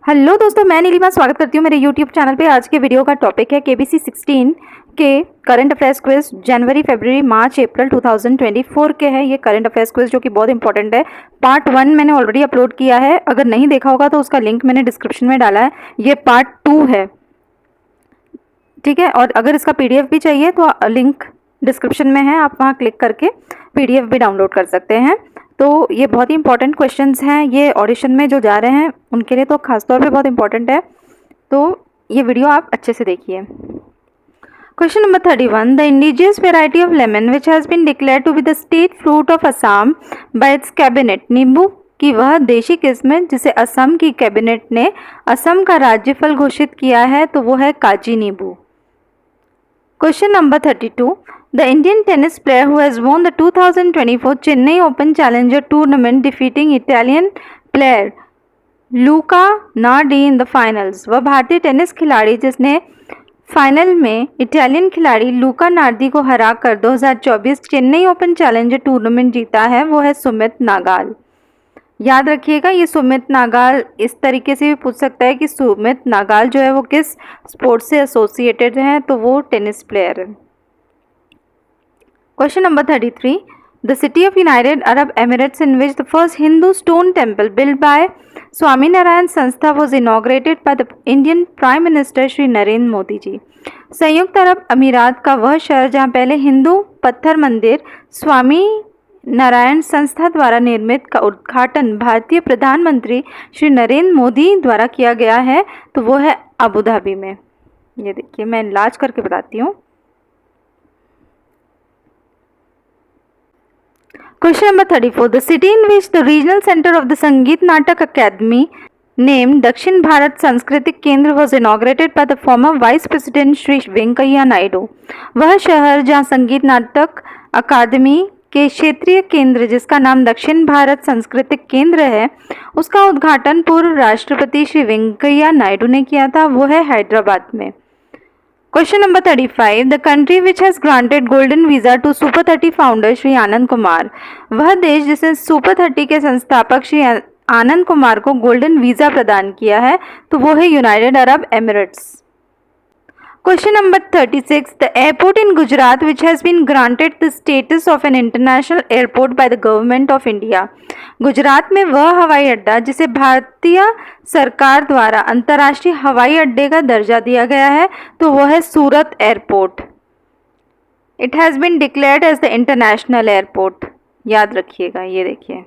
Hello दोस्तों, मैं नीलिमा स्वागत करती हूँ मेरे यूट्यूब चैनल पे। आज के वीडियो का टॉपिक है केबीसी 16 के करंट अफेयर्स क्विज जनवरी, फरवरी, मार्च, अप्रैल 2024 के है ये करंट अफेयर्स क्विज, जो कि बहुत इंपॉर्टेंट है। पार्ट 1 मैंने ऑलरेडी अपलोड किया है, अगर नहीं देखा होगा तो उसका लिंक मैंने डिस्क्रिप्शन में डाला है। ये पार्ट 2 है, ठीक है। और अगर इसका PDF भी चाहिए तो लिंक डिस्क्रिप्शन में है, आप वहाँ क्लिक करके PDF भी डाउनलोड कर सकते हैं। तो ये बहुत ही इंपॉर्टेंट क्वेश्चंस हैं, ये ऑडिशन में जो जा रहे हैं उनके लिए तो खासतौर पे बहुत इंपॉर्टेंट है। तो ये वीडियो आप अच्छे से देखिए। Question number 31, the indigenous variety of lemon which has been declared to be the state fruit of Assam by its cabinet. नींबू की वह देशी किस्म जिसे असम की कैबिनेट ने असम का राज्य फल घोषित किया है, तो वो है काजी नींबू। Question number 32. The Indian tennis player who has won the 2024 Chennai Open Challenger Tournament defeating Italian player Luca Nardi in the finals. वह भारतीय टेनिस खिलाड़ी जिसने फाइनल में इटालियन खिलाड़ी लूका नार्दी को हराकर 2024 चेन्नई ओपन चैलेंजर टूर्नामेंट जीता है, वो है सुमित नागाल। याद रखिएगा, ये सुमित नागाल इस तरीके से भी पूछ सकता है कि सुमित नागाल जो है वो किस स्पोर्ट से एसोसिएटेड है, तो वो टेनिस प्लेयर है। Question number 33, the city of United Arab Emirates in which the first Hindu stone temple build by Swami Narayan Sanstha was inaugurated by the Indian prime minister Shri Narendra Modi ji. संयुक्त अरब अमीरात का वह शहर जहाँ पहले हिंदू पत्थर मंदिर स्वामी नारायण संस्था द्वारा निर्मित का उद्घाटन भारतीय प्रधानमंत्री श्री नरेंद्र मोदी द्वारा किया गया है, तो वो है अबू धाबी में। ये देखिए, मैं इलाज करके बताती हूँ। Question number 34, the city in which the regional centre of the संगीत नाटक अकेडमी नेम दक्षिण भारत सांस्कृतिक केंद्र was inaugurated by the former vice president Shri Venkaiah Naidu. वह शहर जहाँ संगीत नाटक अकादमी के क्षेत्रीय केंद्र जिसका नाम दक्षिण भारत सांस्कृतिक केंद्र है, उसका उद्घाटन पूर्व राष्ट्रपति श्री वेंकैया नायडू ने किया था, वो है हैदराबाद में। Question number 35, the country which has granted golden visa to super 30 founder Shri Anand Kumar. वह देश जिसने सुपर 30 के संस्थापक श्री आनंद कुमार को गोल्डन वीज़ा प्रदान किया है, तो वो है United Arab Emirates. Question number 36, the airport in Gujarat which has been granted the status of an international airport by the government of India. Gujarat में वह हवाई अड्डा जिसे भारतीय सरकार द्वारा अंतर्राष्ट्रीय हवाई अड्डे का दर्जा दिया गया है, तो वह है सूरत airport. It has been declared as the international airport. याद रखिएगा, ये देखिए।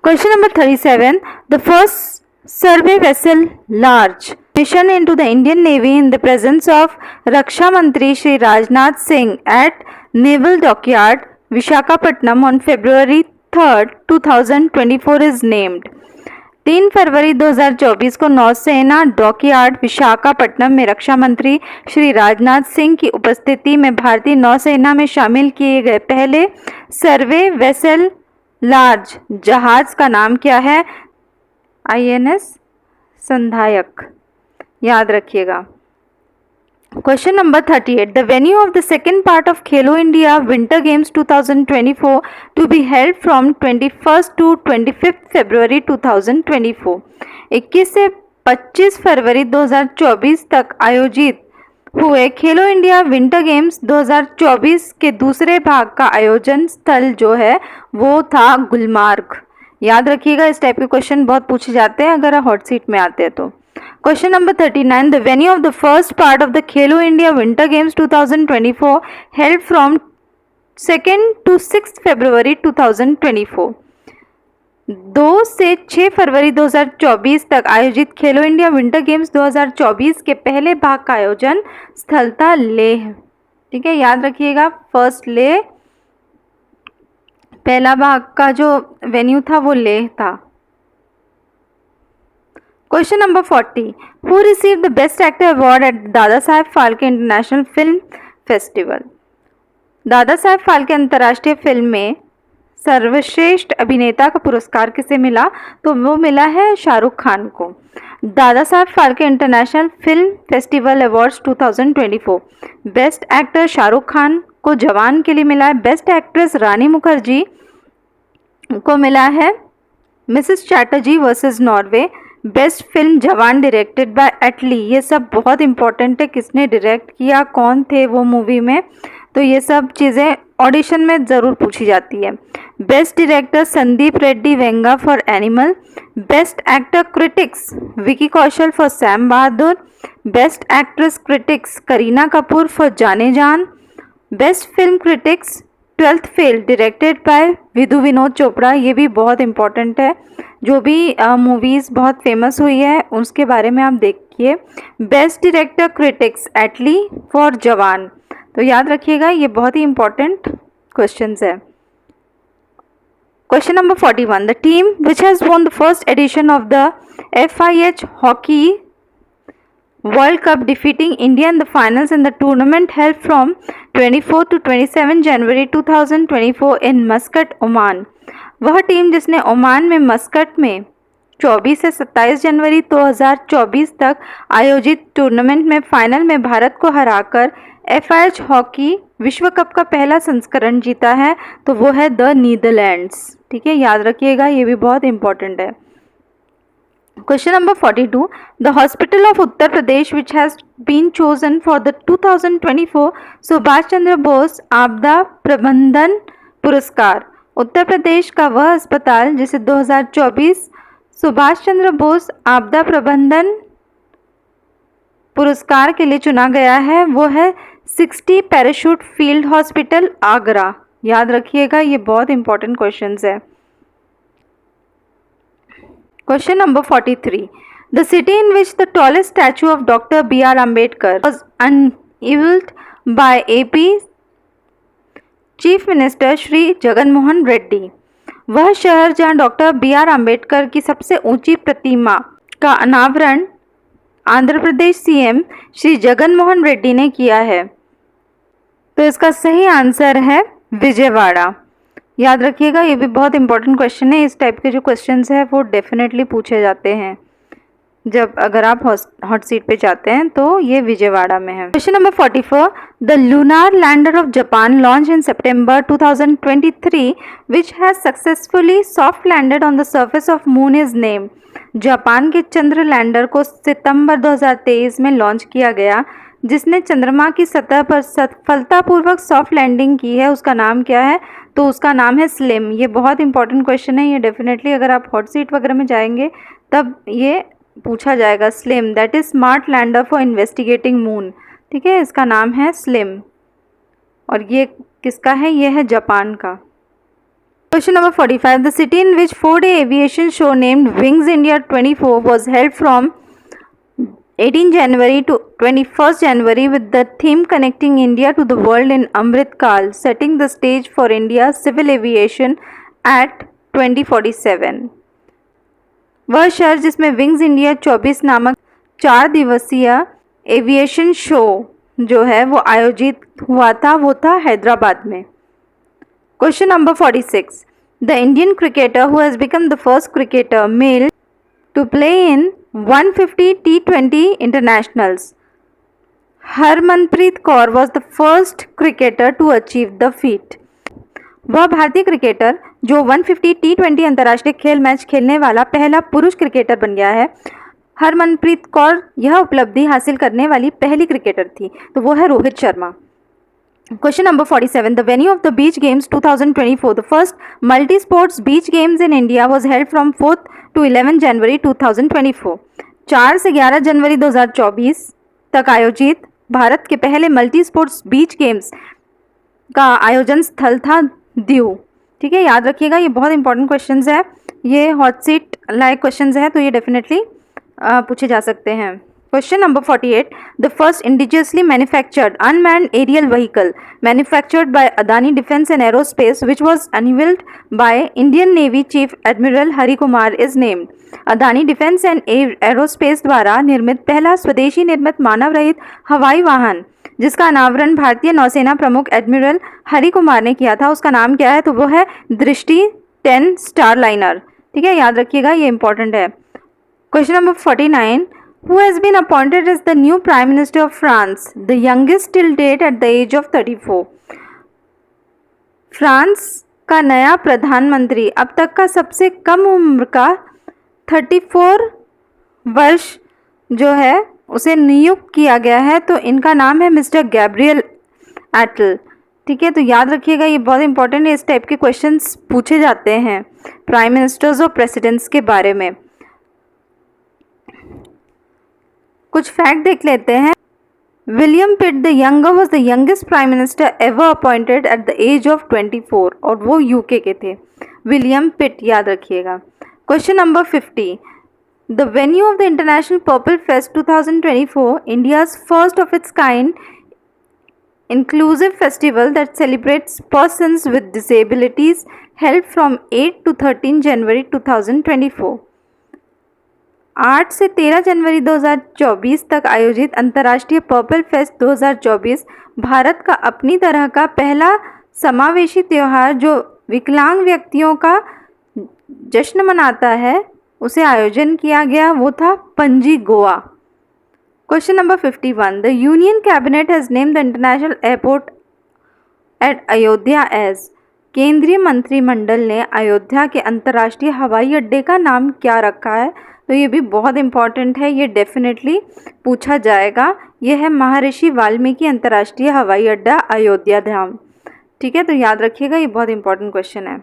Question number 37, the first survey vessel large mission into the Indian Navy in the presence of Raksha Mantri Shri Rajnath Singh at Naval Dockyard, Visakhapatnam on February 3rd, 2024 is named. 3 फरवरी 2024 को नौसेना dockyard Visakhapatnam में रक्षा मंत्री श्री राजनाथ सिंह की उपस्थिति में भारतीय नौसेना में शामिल किए गए पहले सर्वे वेसल लार्ज जहाज का नाम क्या है? INS संधायक। याद रखिएगा। Question number 38, the venue of the second part of Khelo India winter games 2024 to be held from 21 to 25 February 2024। 21 से 25 फरवरी 2024 तक आयोजित हुए खेलो इंडिया विंटर गेम्स 2024 के दूसरे भाग का आयोजन स्थल जो है वो था गुलमार्ग। याद रखिएगा, इस टाइप के क्वेश्चन बहुत पूछे जाते हैं अगर हॉट सीट में आते हैं तो। Question number 39, the venue of the first part of the Khelo India winter games 2024 held from 2 to 6 February 2024। 2 से 6 फरवरी 2024 तक आयोजित खेलो इंडिया विंटर गेम्स 2024 के पहले भाग का आयोजन स्थल था लेह। ठीक है, याद रखिएगा, फर्स्ट लेह, पहला भाग का जो वेन्यू था वो लेह था। Question number 40, who received the best actor award eight दादा Saheb Phalke international film festival. दादा साहेब फाल्के अंतर्राष्ट्रीय फिल्म में सर्वश्रेष्ठ अभिनेता का पुरस्कार किसे मिला? तो वो मिला है शाहरुख खान को। Dada Saheb Phalke international film festival awards 2024, best actor Shahrukh Khan को जवान के लिए मिला है। बेस्ट एक्ट्रेस रानी मुखर्जी को मिला है Mrs Chatterjee versus Norway, best film जवान डायरेक्टेड बाय एटली। ये सब बहुत इंपॉर्टेंट है, किसने डायरेक्ट किया, कौन थे वो मूवी में, तो ये सब चीज़ें ऑडिशन में ज़रूर पूछी जाती है। Best director Sandeep Reddy Vanga for Animal, best actor critics Vicky Kaushal for Sam Bahadur, best actress critics Kareena Kapoor for Jaane Jaan, best film critics 12th Fail directed by Vidhu Vinod Chopra. ये भी बहुत इंपॉर्टेंट है, जो भी मूवीज़ बहुत फेमस हुई है उसके बारे में आप देखिए। Best director critics Atlee for Jawan, तो याद रखिएगा ये बहुत ही इंपॉर्टेंट क्वेश्चंस है। Question number 41, the team which has won the first edition of the FIH Hockey World Cup defeating India in the finals in the tournament held from 24 to 27 January 2024 in Muscat, Oman. वह team जिसने Oman में Muscat में 24 से 27 जनवरी 2024 तक आयोजित tournament में final में भारत को हराकर FIH हॉकी विश्व कप का पहला संस्करण जीता है, तो वो है द नीदरलैंड्स। ठीक है, याद रखिएगा, ये भी बहुत इंपॉर्टेंट है। Question number 42, the hospital of Uttar Pradesh which has been chosen for the 2024 Subhash Chandra Bose आपदा प्रबंधन पुरस्कार। उत्तर प्रदेश का वह अस्पताल जिसे 2024 सुभाष चंद्र बोस आपदा प्रबंधन पुरस्कार के लिए चुना गया है, वो है 60 पैराशूट फील्ड हॉस्पिटल आगरा। याद रखिएगा, ये बहुत इंपॉर्टेंट क्वेश्चंस है। Question number 43. The city in which the tallest statue of Dr. B.R. Ambedkar was unveiled by AP Chief Minister Shri Jagan Mohan Reddy. वह शहर जहां डॉक्टर B.R. अम्बेडकर की सबसे ऊंची प्रतिमा का अनावरण आंध्र प्रदेश CM श्री जगन मोहन रेड्डी ने किया है, तो इसका सही आंसर है विजयवाड़ा। याद रखिएगा, ये भी बहुत इंपॉर्टेंट क्वेश्चन है। इस टाइप के जो क्वेश्चंस हैं वो डेफिनेटली पूछे जाते हैं जब अगर आप हॉट सीट पे जाते हैं, तो ये विजयवाड़ा में है। Question number 44, the lunar lender of Japan launch in September 2023 which has successfully soft landed on the surface of moon is name. Japan के चंद्र लैंडर को सितंबर 2023 में लॉन्च किया गया, जिसने चंद्रमा की सतह पर सफलतापूर्वक सॉफ्ट लैंडिंग की है, उसका नाम क्या है, तो उसका नाम है स्लिम। ये बहुत इंपॉर्टेंट क्वेश्चन है, ये डेफिनेटली अगर आप हॉट सीट वगैरह में जाएंगे तब ये पूछा जाएगा। Slim that is smart lander for investigating moon. ठीक है, इसका नाम है स्लिम, और ये किसका है, ये है जापान का। Question number 45, the city in which 4-day aviation show named wings India 24 was held from 18 January to 21st January with the theme connecting India to the world in Amrit Kaal, setting the stage for India's civil aviation at 2047। वह शहर जिसमें wings India 24 नामक 4 दिवसीय aviation show जो है वो आयोजित हुआ था, वो था हैदराबाद में। Question number 46, the Indian cricketer who has become the first cricketer male to play in 150 T20 internationals. Harmanpreet Kaur was the first cricketer to achieve the feat. वह भारतीय क्रिकेटर जो 150 T20 अंतर्राष्ट्रीय खेल मैच खेलने वाला पहला पुरुष क्रिकेटर बन गया है। हरमनप्रीत कौर यह उपलब्धि हासिल करने वाली पहली क्रिकेटर थी, तो वो है Rohit Sharma. Question number 47, the venue of the Beach Games 2024, the first multi-sports beach games in India was held from 4th to 11 January 2024। 4 से 11 जनवरी 2024 तक आयोजित भारत के पहले मल्टी स्पोर्ट्स बीच गेम्स का आयोजन स्थल था दीव। ठीक है, याद रखिएगा, ये बहुत इंपॉर्टेंट क्वेश्चंस है, ये हॉट सीट लाइक क्वेश्चंस है, तो ये डेफिनेटली पूछे जा सकते हैं। Question number 48, the first indigenously manufactured unmanned aerial vehicle manufactured by Adani Defence and Aerospace which was unveiled by Indian Navy Chief Admiral Hari Kumar is named। Adani defence and aerospace द्वारा निर्मित पहला स्वदेशी निर्मित मानव रहित हवाई वाहन जिसका अनावरण भारतीय नौसेना प्रमुख एडमिरल हरि कुमार ने किया था, उसका नाम क्या है, तो वो है दृष्टि 10 स्टारलाइनर। ठीक है, याद रखिएगा, ये इंपॉर्टेंट है। Question number 49, who has been appointed as the new Prime Minister of France, the youngest till date at the age of 34। France का नया प्रधानमंत्री, अब तक का सबसे कम उम्र का 34 वर्ष जो है उसे नियुक्त किया गया है, तो इनका नाम है मिस्टर गैब्रियल एटल। ठीक है, तो याद रखिएगा, ये बहुत इंपॉर्टेंट है, इस टाइप के क्वेश्चंस पूछे जाते हैं प्राइम मिनिस्टर्स और प्रेसिडेंट्स के बारे में। कुछ फैक्ट देख लेते हैं। William Pitt the younger was the youngest prime minister ever appointed at the age of 24 और वो यूके के थे। विलियम पिट, याद रखिएगा। Question number 50, the venue of the international purple fest 2024, India's first of its kind inclusive festival that celebrates persons with disabilities, held from 8 to 13 January 2024। 8 से 13 जनवरी 2024 तक आयोजित अंतर्राष्ट्रीय पर्पल फेस्ट 2024 भारत का अपनी तरह का पहला समावेशी त्यौहार जो विकलांग व्यक्तियों का जश्न मनाता है, उसे आयोजन किया गया, वो था Panaji, Goa. Question number 51. The Union Cabinet has named the international airport at Ayodhya as। केंद्रीय मंत्रिमंडल ने अयोध्या के अंतर्राष्ट्रीय हवाई अड्डे का नाम क्या रखा है? तो ये भी बहुत इंपॉर्टेंट है, ये डेफिनेटली पूछा जाएगा। यह है महर्षि वाल्मीकि अंतर्राष्ट्रीय हवाई अड्डा, अयोध्या धाम। ठीक है, तो याद रखिएगा, ये बहुत इंपॉर्टेंट क्वेश्चन है।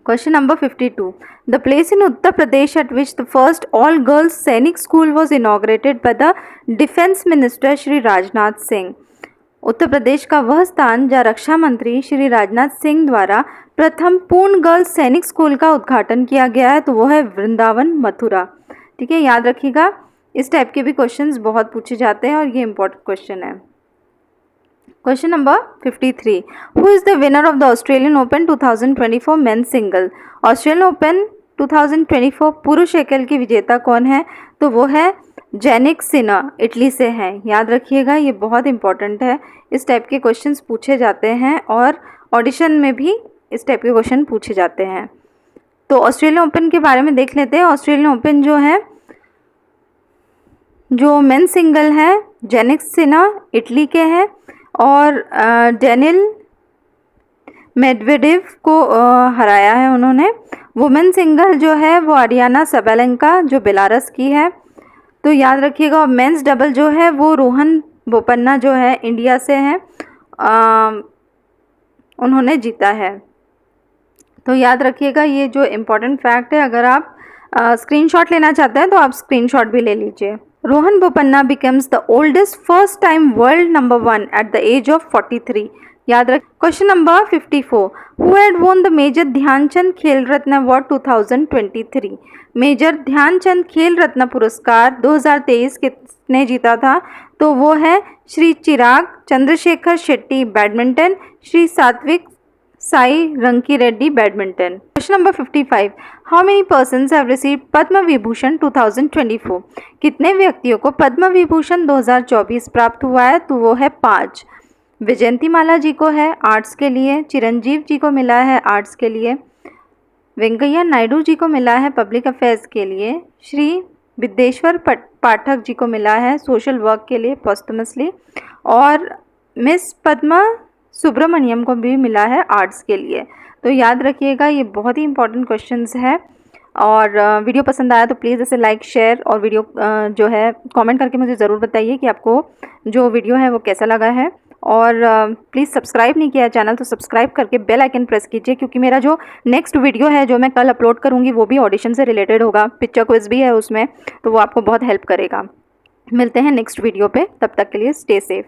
Question number 52. The place in Uttar Pradesh at which the first all-girls Sainik school was inaugurated by the Defense Minister Shri Rajnath Singh. Uttar Pradesh का वह स्थान जहाँ रक्षा मंत्री श्री राजनाथ सिंह द्वारा प्रथम पूर्ण गर्ल्स सैनिक स्कूल का उद्घाटन किया गया है, तो वो है वृंदावन, मथुरा। ठीक है, याद रखिएगा, इस टाइप के भी क्वेश्चंस बहुत पूछे जाते हैं और ये इंपॉर्टेंट क्वेश्चन है। Question number 53. Who is the winner of the Australian Open 2024 men's single? Australian open 2024 पुरुष एकल की विजेता कौन है? तो वो है जेनिक सिनर, इटली से हैं। याद रखिएगा, ये बहुत इंपॉर्टेंट है, इस टाइप के क्वेश्चंस पूछे जाते हैं और ऑडिशन में भी इस टाइप के क्वेश्चन पूछे जाते हैं। तो ऑस्ट्रेलियन ओपन के बारे में देख लेते हैं। ऑस्ट्रेलियन ओपन जो है, जो मेन सिंगल है, जेनिक सिनर इटली के हैं और डेनिल मेडवेडेव को हराया है उन्होंने। वुमेन सिंगल जो है वो अरियाना सबैलेंका जो बेलारस की है, तो याद रखिएगा। और मेंस डबल जो है वो रोहन बोपन्ना जो है इंडिया से हैं, उन्होंने जीता है। तो याद रखिएगा, ये जो इम्पोर्टेंट फैक्ट है, अगर आप स्क्रीनशॉट लेना चाहते हैं तो आप स्क्रीनशॉट भी ले लीजिए। Rohan Bopanna becomes the oldest first time world number 1 at the age of 43। याद रख। Question number 54. Who had won the major Dhyanchand Khel Ratna award 2023? Major Dhyanchand Khel रत्न पुरस्कार 2023 किसने जीता था? तो वो है Shri Chirag Chandrashekhar Shetty badminton, Shri Satwik Sai Rankireddy badminton. Question number 55. How many persons have received Padma Vibhushan 2024? कितने व्यक्तियों को पद्म विभूषण 2024 प्राप्त हुआ है? तो वो है 5। विजयंती माला जी को है आर्ट्स के लिए, चिरंजीव जी को मिला है आर्ट्स के लिए, वेंकैया नायडू जी को मिला है पब्लिक अफेयर्स के लिए, श्री विद्येश्वर पाठक जी को मिला है सोशल वर्क के लिए पोस्टमसली, और मिस पद्मा सुब्रमण्यम को भी मिला है आर्ट्स के लिए। तो याद रखिएगा, ये बहुत ही इंपॉर्टेंट क्वेश्चंस है। और वीडियो पसंद आया तो प्लीज़ इसे लाइक, शेयर और वीडियो जो है कमेंट करके मुझे ज़रूर बताइए कि आपको जो वीडियो है वो कैसा लगा है। और प्लीज़ सब्सक्राइब नहीं किया चैनल तो सब्सक्राइब करके बेल आइकन प्रेस कीजिए, क्योंकि मेरा जो नेक्स्ट वीडियो है जो मैं कल अपलोड करूँगी वो भी ऑडिशन से रिलेटेड होगा, पिक्चर क्विज भी है उसमें, तो वो आपको बहुत हेल्प करेगा। मिलते हैं नेक्स्ट वीडियो पे, तब तक के लिए स्टे सेफ।